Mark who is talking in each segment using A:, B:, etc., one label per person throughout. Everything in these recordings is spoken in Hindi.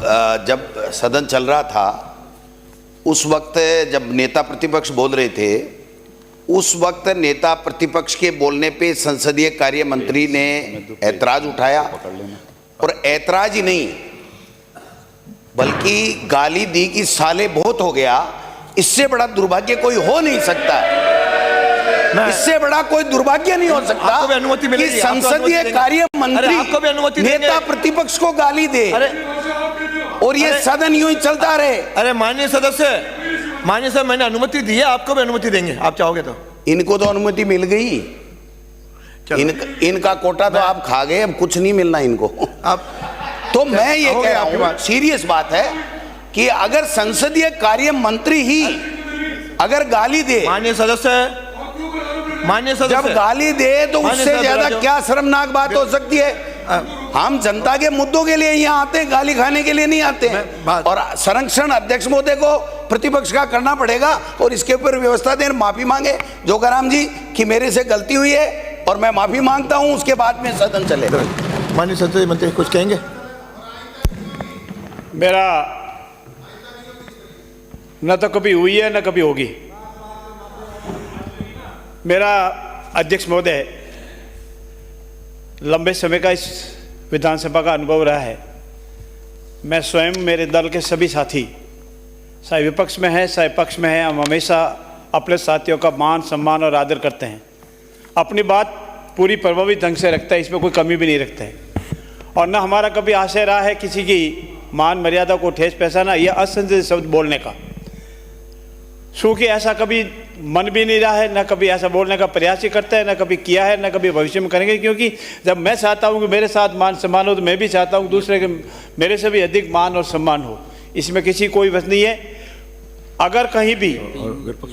A: जब सदन चल रहा था उस वक्त जब नेता प्रतिपक्ष बोल रहे थे, उस वक्त नेता प्रतिपक्ष के बोलने पे संसदीय कार्य मंत्री ने ऐतराज उठाया, और ऐतराज ही नहीं बल्कि गाली दी कि साले बहुत हो गया। इससे बड़ा दुर्भाग्य कोई हो नहीं सकता है, इससे बड़ा कोई दुर्भाग्य नहीं हो सकता कि संसदीय कार्य मंत्री नेता प्रतिपक्ष को गाली दे और ये सदन यूं ही चलता रहे।
B: अरे माननीय सदस्य, मैंने अनुमति दी है, आपको भी अनुमति देंगे, आप चाहोगे तो।
A: इनको तो अनुमति मिल गई, इनका कोटा तो आप खा गए, अब कुछ नहीं मिलना इनको।
B: आप
A: तो मैं ये कह रहा हूं, सीरियस बात है कि अगर संसदीय कार्य मंत्री ही अगर गाली दे,
B: माननीय सदस्य
A: जब गाली दे तो उससे ज्यादा क्या शर्मनाक बात हो सकती है। हम जनता के मुद्दों के लिए यहाँ आते हैं, गाली खाने के लिए नहीं आते हैं। और संरक्षण अध्यक्ष महोदय को प्रतिपक्ष का करना पड़ेगा और इसके ऊपर व्यवस्था दें, माफी मांगे जोगाराम जी कि मेरे से गलती हुई है और मैं माफी मांगता हूं, उसके बाद में सदन चलेगा।
B: माननीय संसदीय मंत्री कुछ कहेंगे?
C: मेरा न तो कभी हुई है न कभी होगी। मेरा अध्यक्ष महोदय लंबे समय का इस विधानसभा का अनुभव रहा है। मैं स्वयं, मेरे दल के सभी साथी, चाहे विपक्ष में है चाहे पक्ष में है, हम हमेशा अपने साथियों का मान सम्मान और आदर करते हैं। अपनी बात पूरी प्रभावी ढंग से रखते हैं, इसमें कोई कमी भी नहीं रखते हैं। और न हमारा कभी आशय रहा है किसी की मान मर्यादा को ठेस पहुंचाना या असंसदीय शब्द बोलने का। चूँकि ऐसा कभी मन भी नहीं रहा है, न कभी ऐसा बोलने का प्रयास ही करते हैं, न कभी किया है, न कभी भविष्य में करेंगे। क्योंकि जब मैं चाहता हूं कि मेरे साथ मान सम्मान हो तो मैं भी चाहता हूं दूसरे के मेरे से भी अधिक मान और सम्मान हो। इसमें किसी कोई बस नहीं है। अगर कहीं भी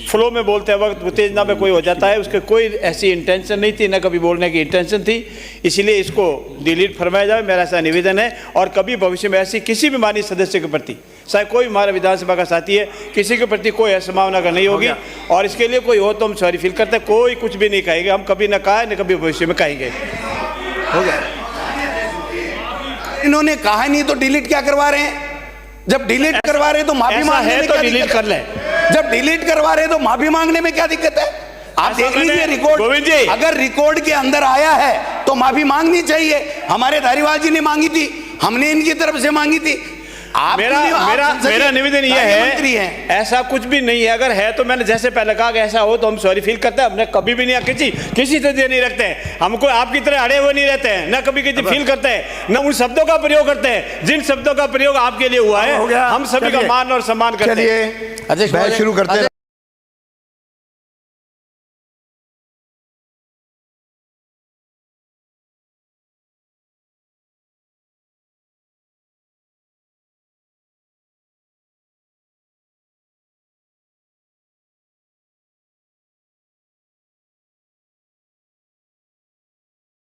C: फ्लो में बोलते वक्त उत्तेजना में कोई हो जाता है, उसके कोई ऐसी इंटेंशन नहीं थी, न कभी बोलने की इंटेंशन थी, इसलिए इसको डिलीट फरमाया जाए, मेरा ऐसा निवेदन है। और कभी भविष्य में ऐसी किसी भी माननीय सदस्य के प्रति, चाहे कोई हमारा विधानसभा का साथी है, किसी के प्रति कोई असंभावना का नहीं होगी। और इसके लिए कोई हो तो हम सॉरी फील करते हैं, कोई कुछ भी नहीं कहेंगे, हम कभी न कहा न कभी भविष्य में कहेंगे।
A: हो गया, इन्होंने कहा नहीं तो डिलीट क्या करवा रहे हैं? जब डिलीट करवा रहे तो माफी मांगने में क्या
C: डिलीट कर लें।
A: जब डिलीट करवा रहे तो माफी मांगने में क्या दिक्कत है? आप देख लीजिए रिकॉर्ड, अगर रिकॉर्ड के अंदर आया है तो माफी मांगनी चाहिए। हमारे धारीवाल जी ने मांगी थी, हमने इनकी तरफ से मांगी थी।
C: मेरा निवेदन यह है, ऐसा कुछ भी नहीं है। अगर है तो मैंने जैसे पहले कहा कि ऐसा हो तो हम सॉरी फील करते हैं। हमने कभी भी नहीं किसी तरह नहीं रखते हैं, हमको आपकी तरह अड़े हुए नहीं रहते हैं, न कभी किसी फील करते हैं, न उन शब्दों का प्रयोग करते हैं जिन शब्दों का प्रयोग आपके लिए हुआ है। हम सभी का मान और सम्मान करते हैं।
B: अध्यक्ष शुरू करते हैं।